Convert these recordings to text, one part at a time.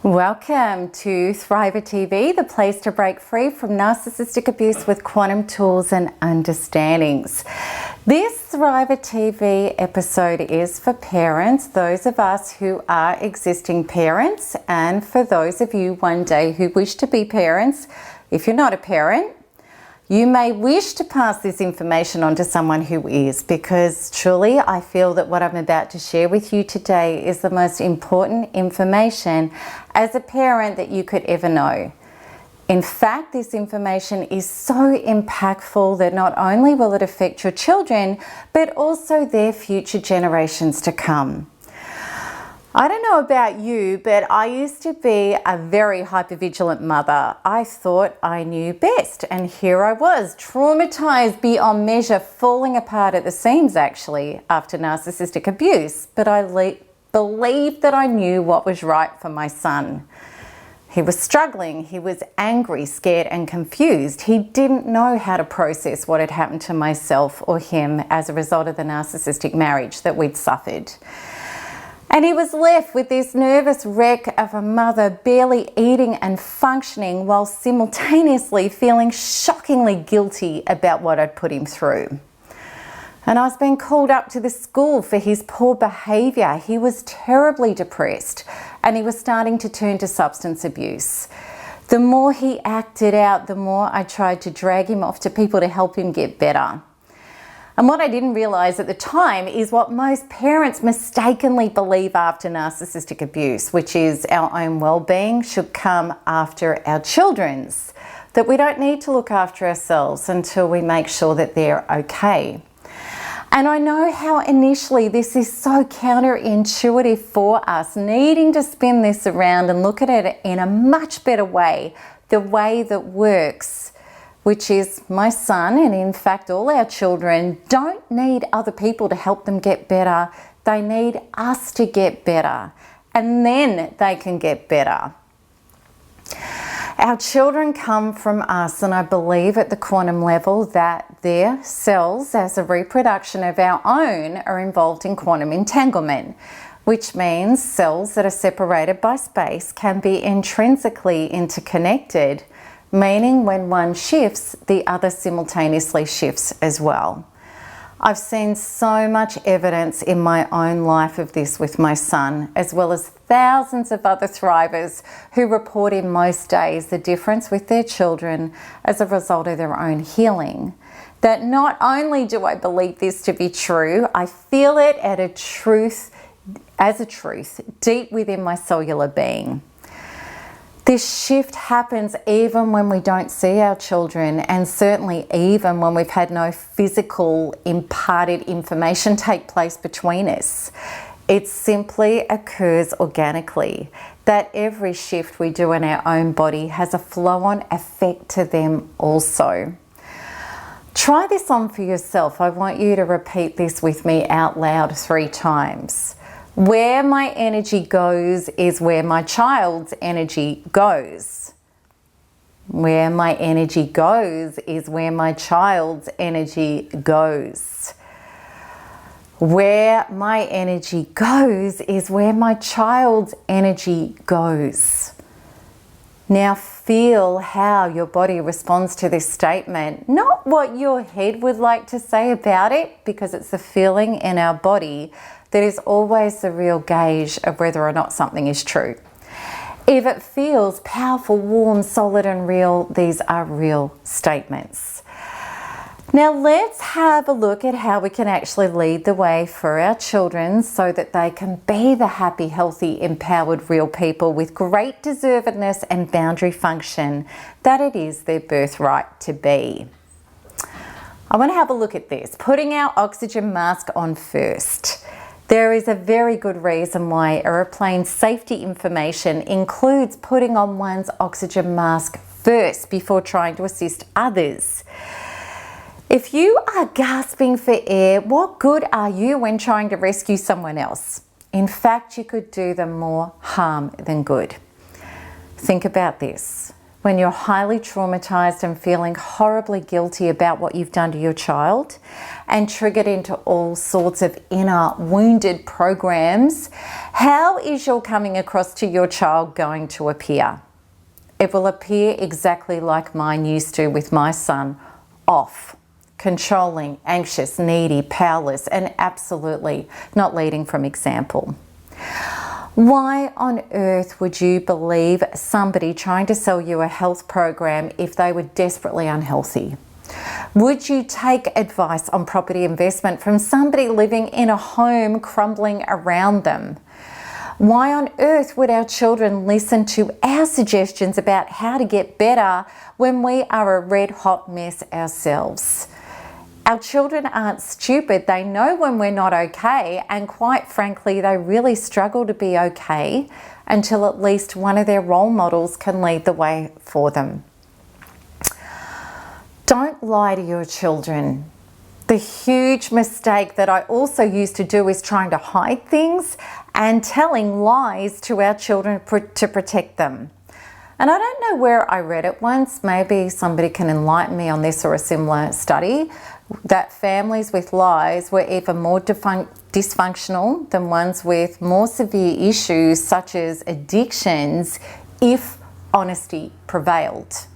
Welcome to Thriver TV, the place to break free from narcissistic abuse with quantum tools and understandings. This Thriver TV episode is for parents, those of us who are existing parents, and for those of you one day who wish to be parents. If you're not a parent, you may wish to pass this information on to someone who is, because truly I feel that what I'm about to share with you today is the most important information as a parent that you could ever know. In fact, this information is so impactful that not only will it affect your children, but also their future generations to come. I don't know about you, but I used to be a very hypervigilant mother. I thought I knew best, and here I was, traumatized beyond measure, falling apart at the seams actually after narcissistic abuse. But I believed that I knew what was right for my son. He was struggling, he was angry, scared and confused. He didn't know how to process what had happened to myself or him as a result of the narcissistic marriage that we'd suffered. And he was left with this nervous wreck of a mother barely eating and functioning while simultaneously feeling shockingly guilty about what I'd put him through. And I was being called up to the school for his poor behaviour. He was terribly depressed and he was starting to turn to substance abuse. The more he acted out, the more I tried to drag him off to people to help him get better. And what I didn't realise at the time is what most parents mistakenly believe after narcissistic abuse, which is our own well-being should come after our children's, that we don't need to look after ourselves until we make sure that they're okay. And I know how initially this is so counterintuitive for us, needing to spin this around and look at it in a much better way, the way that works, which is my son, and in fact all our children, don't need other people to help them get better. They need us to get better, and then they can get better. Our children come from us, and I believe at the quantum level that their cells, as a reproduction of our own, are involved in quantum entanglement, which means cells that are separated by space can be intrinsically interconnected, meaning when one shifts, the other simultaneously shifts as well. I've seen so much evidence in my own life of this with my son, as well as thousands of other thrivers who report in most days the difference with their children as a result of their own healing. That not only do I believe this to be true, I feel it as a truth deep within my cellular being. This shift happens even when we don't see our children, and certainly even when we've had no physical imparted information take place between us. It simply occurs organically, that every shift we do in our own body has a flow-on effect to them also. Try this on for yourself. I want you to repeat this with me out loud 3 times. Where my energy goes is where my child's energy goes. Where my energy goes is where my child's energy goes. Where my energy goes is where my child's energy goes. Now feel how your body responds to this statement, not what your head would like to say about it, because it's the feeling in our body that is always the real gauge of whether or not something is true. If it feels powerful, warm, solid and real, these are real statements. Now let's have a look at how we can actually lead the way for our children so that they can be the happy, healthy, empowered, real people with great deservedness and boundary function that it is their birthright to be. I want to have a look at this, putting our oxygen mask on first. There is a very good reason why aeroplane safety information includes putting on one's oxygen mask first before trying to assist others. If you are gasping for air, what good are you when trying to rescue someone else? In fact, you could do them more harm than good. Think about this. when you're highly traumatized and feeling horribly guilty about what you've done to your child and triggered into all sorts of inner wounded programs, how is your coming across to your child going to appear? It will appear exactly like mine used to with my son: off, controlling, anxious, needy, powerless, and absolutely not leading from example. Why on earth would you believe somebody trying to sell you a health program if they were desperately unhealthy? Would you take advice on property investment from somebody living in a home crumbling around them? Why on earth would our children listen to our suggestions about how to get better when we are a red-hot mess ourselves? Our children aren't stupid. They know when we're not okay, and quite frankly, they really struggle to be okay until at least one of their role models can lead the way for them. Don't lie to your children. The huge mistake that I also used to do is trying to hide things and telling lies to our children to protect them. And I don't know where I read it once, maybe somebody can enlighten me on this or a similar study, that families with lies were even more dysfunctional than ones with more severe issues such as addictions if honesty prevailed.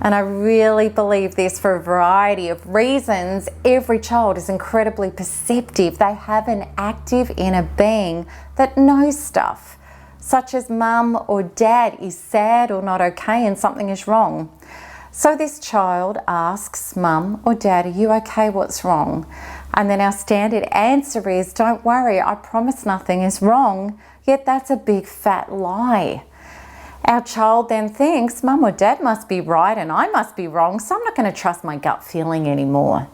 And I really believe this for a variety of reasons. Every child is incredibly perceptive. They have an active inner being that knows stuff, such as mum or dad is sad or not okay and something is wrong. So this child asks mum or dad, are you okay, what's wrong? And then our standard answer is, don't worry, I promise nothing is wrong. Yet that's a big fat lie. Our child then thinks mum or dad must be right and I must be wrong, so I'm not going to trust my gut feeling anymore.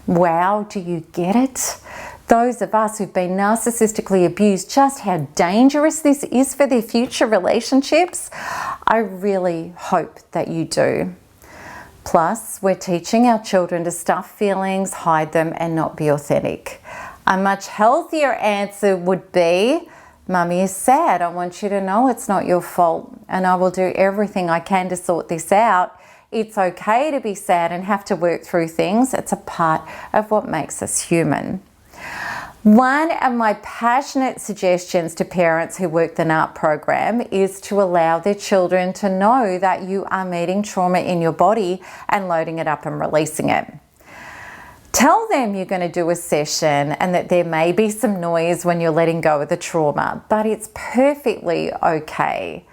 Wow, do you get it? Those of us who've been narcissistically abused, just how dangerous this is for their future relationships, I really hope that you do. Plus, we're teaching our children to stuff feelings, hide them, and not be authentic. A much healthier answer would be, Mummy is sad. I want you to know it's not your fault, and I will do everything I can to sort this out. It's okay to be sad and have to work through things. It's a part of what makes us human. One of my passionate suggestions to parents who work the NARP program is to allow their children to know that you are meeting trauma in your body and loading it up and releasing it. Tell them you're going to do a session and that there may be some noise when you're letting go of the trauma, but it's perfectly okay.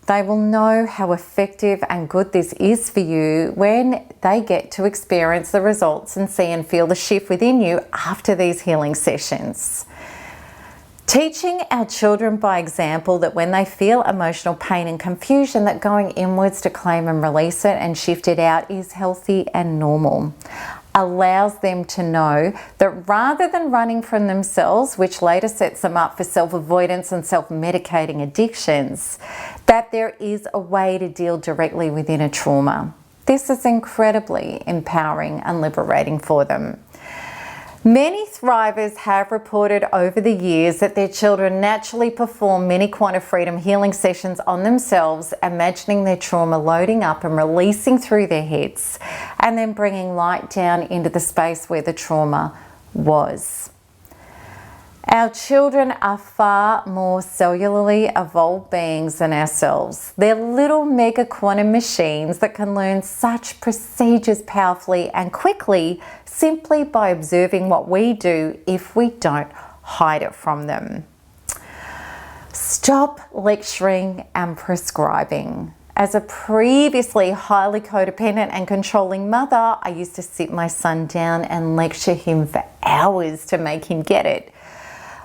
They will know how effective and good this is for you when they get to experience the results and see and feel the shift within you after these healing sessions. Teaching our children by example that when they feel emotional pain and confusion, that going inwards to claim and release it and shift it out is healthy and normal, allows them to know that rather than running from themselves, which later sets them up for self-avoidance and self-medicating addictions, that there is a way to deal directly within a trauma. This is incredibly empowering and liberating for them. Many thrivers have reported over the years that their children naturally perform mini quantum freedom healing sessions on themselves, imagining their trauma loading up and releasing through their heads, and then bringing light down into the space where the trauma was. Our children are far more cellularly evolved beings than ourselves. They're little mega quantum machines that can learn such procedures powerfully and quickly simply by observing what we do if we don't hide it from them. Stop lecturing and prescribing. As a previously highly codependent and controlling mother, I used to sit my son down and lecture him for hours to make him get it.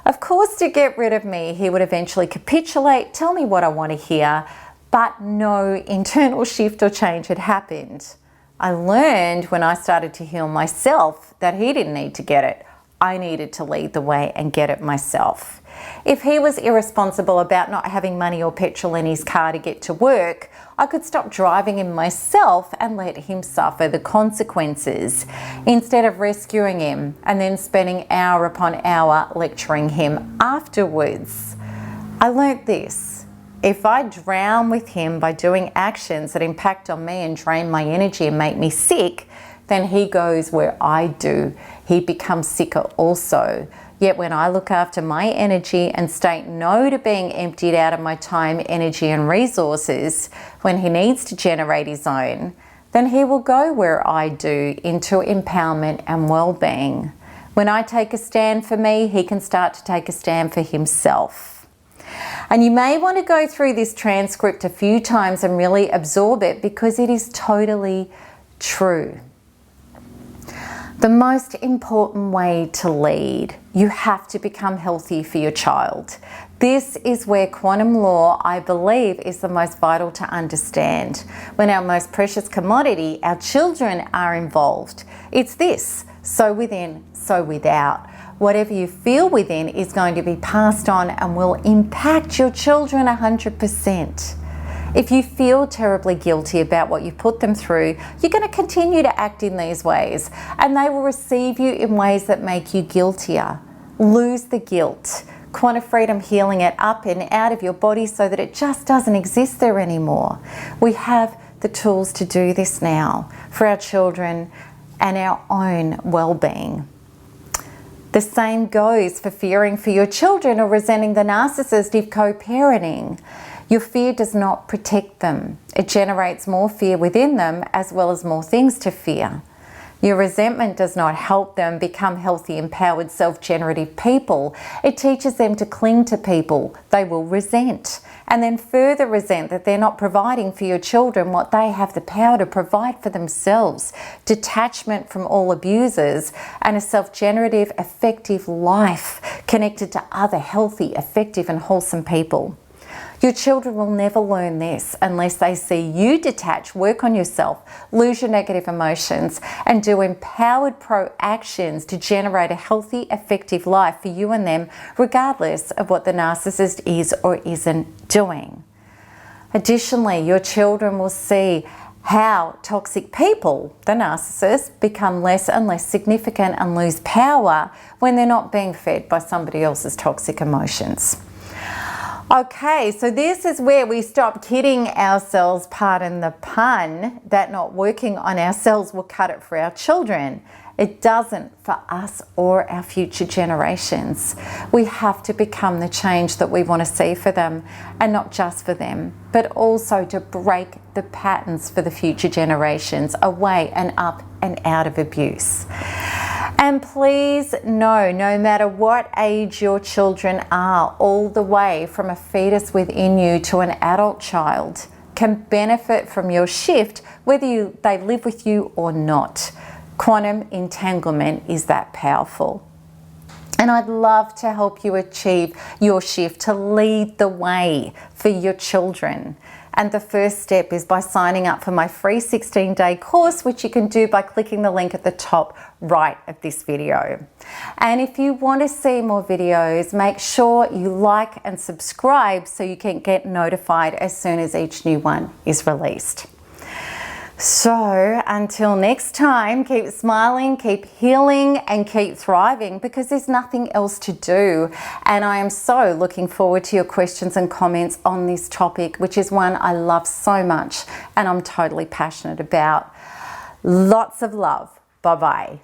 Of course, to get rid of me, he would eventually capitulate, tell me what I want to hear, but no internal shift or change had happened. I learned when I started to heal myself that he didn't need to get it. I needed to lead the way and get it myself. If he was irresponsible about not having money or petrol in his car to get to work, I could stop driving him myself and let him suffer the consequences instead of rescuing him and then spending hour upon hour lecturing him afterwards. I learnt this. If I drown with him by doing actions that impact on me and drain my energy and make me sick, then he goes where I do. He becomes sicker also. Yet when I look after my energy and state no to being emptied out of my time, energy and resources when he needs to generate his own, then he will go where I do, into empowerment and well-being. When I take a stand for me, he can start to take a stand for himself. And you may want to go through this transcript a few times and really absorb it, because it is totally true. The most important way to lead, you have to become healthy for your child. This is where quantum law, I believe, is the most vital to understand. When our most precious commodity, our children, are involved, it's this: so within, so without. Whatever you feel within is going to be passed on and will impact your children 100%. If you feel terribly guilty about what you put them through, you're going to continue to act in these ways, and they will receive you in ways that make you guiltier. Lose the guilt. Quantum freedom, healing it up and out of your body so that it just doesn't exist there anymore. We have the tools to do this now for our children and our own well-being. The same goes for fearing for your children or resenting the narcissist if co-parenting. Your fear does not protect them. It generates more fear within them, as well as more things to fear. Your resentment does not help them become healthy, empowered, self-generative people. It teaches them to cling to people they will resent, and then further resent that they're not providing for your children what they have the power to provide for themselves. Detachment from all abusers and a self-generative, effective life connected to other healthy, effective and wholesome people. Your children will never learn this unless they see you detach, work on yourself, lose your negative emotions, and do empowered pro-actions to generate a healthy, effective life for you and them, regardless of what the narcissist is or isn't doing. Additionally, your children will see how toxic people, the narcissists, become less and less significant and lose power when they're not being fed by somebody else's toxic emotions. Okay, so this is where we stop kidding ourselves, pardon the pun, that not working on ourselves will cut it for our children. It doesn't for us or our future generations. We have to become the change that we want to see for them, and not just for them, but also to break the patterns for the future generations away and up and out of abuse. And please know, no matter what age your children are, all the way from a fetus within you to an adult child, can benefit from your shift, whether they live with you or not. Quantum entanglement is that powerful. And I'd love to help you achieve your shift, to lead the way for your children. And the first step is by signing up for my free 16-day course, which you can do by clicking the link at the top right of this video. And if you want to see more videos, make sure you like and subscribe so you can get notified as soon as each new one is released. So until next time, keep smiling, keep healing, and keep thriving, because there's nothing else to do. And I am so looking forward to your questions and comments on this topic, which is one I love so much and I'm totally passionate about. Lots of love. Bye-bye.